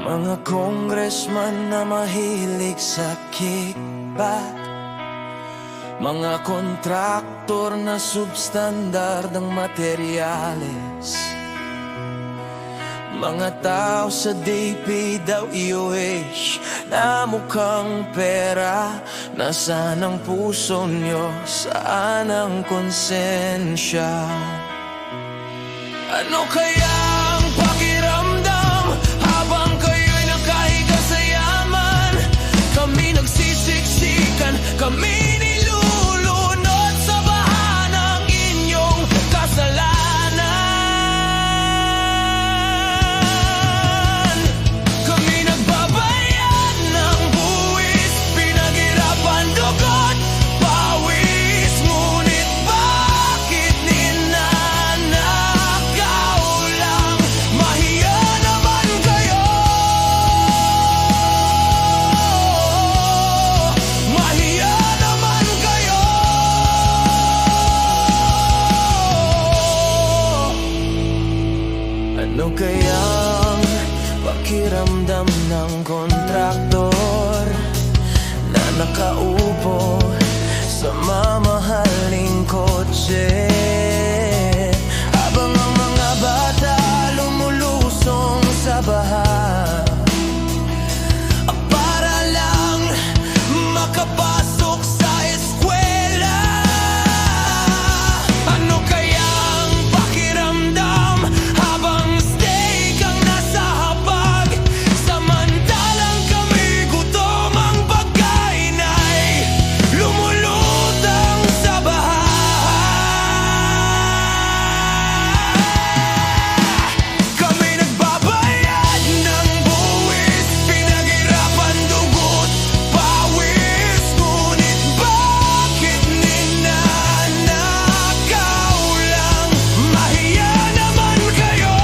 Mga congressman na mahilig sa kickback, mga kontraktor na substandard ang materyales, mga tao sa DPWH na mukhang pera. Nasaan ang puso nyo? Saan ang konsensya? Ano kaya ang pakiramdam habang kayo'y nakahiga sa yaman? Kami nagsisiksikan, kami nilulunod sa baha ng inyong kasalanan. Kami nagbabayad ng buwis, pinaghirapan dugot, pawis. Ngunit bakit ninanakaw lang? Mahiya naman kayo! Mahiya naman kayo! Ano kayang pakiramdam ng kontraktor na nakaupo sa mamahaling kotse, habang ang mga bata lumulusong sa baha para lang makapasok sa eskwela? Ano kayang pakiramdam habang steak ang nasa hapag, samantalang kami gutom, ang pagkain ay lumulutang sa baha? Kami nagbabayad ng buwis, pinaghirapan dugot, pawis. Ngunit bakit ninanakaw lang? Mahiya naman kayo!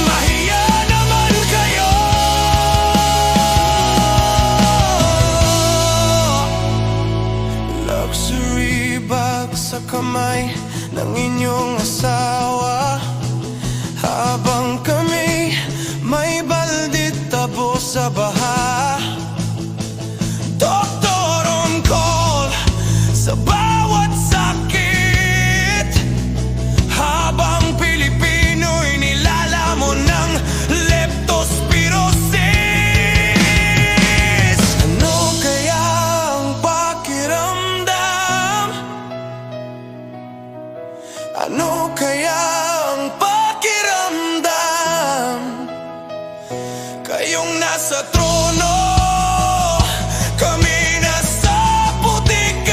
Mahiya naman kayo! Luxury bag sa kamay ng inyong asawa, habang kami may baldit tabo sa baha. Doktor on call sa bawat sakit, habang Pilipino'y nilalamon ng leptospirosis. Ano kaya ang pakiramdam? Ano kaya ang pakiramdam? Kayong nasa trono, kami nasa putikan.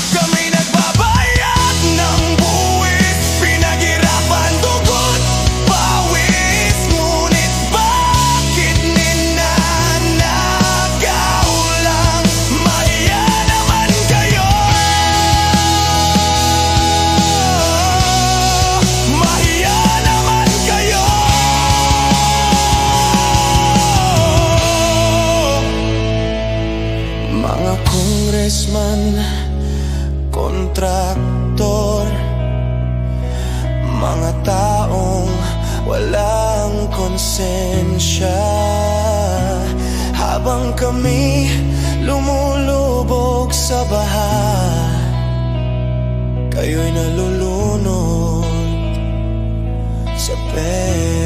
Kami nagbabayad ng buwis, pinaghirapan dugot, pawis. Ngunit bakit ninanakaw lang? Mahiya naman kayo! Mahiya naman kayo! Mga congressman, kontraktor, mga taong walang konsensya, habang kami lumulubog sa baha, kayo'y nalulunod sa pera.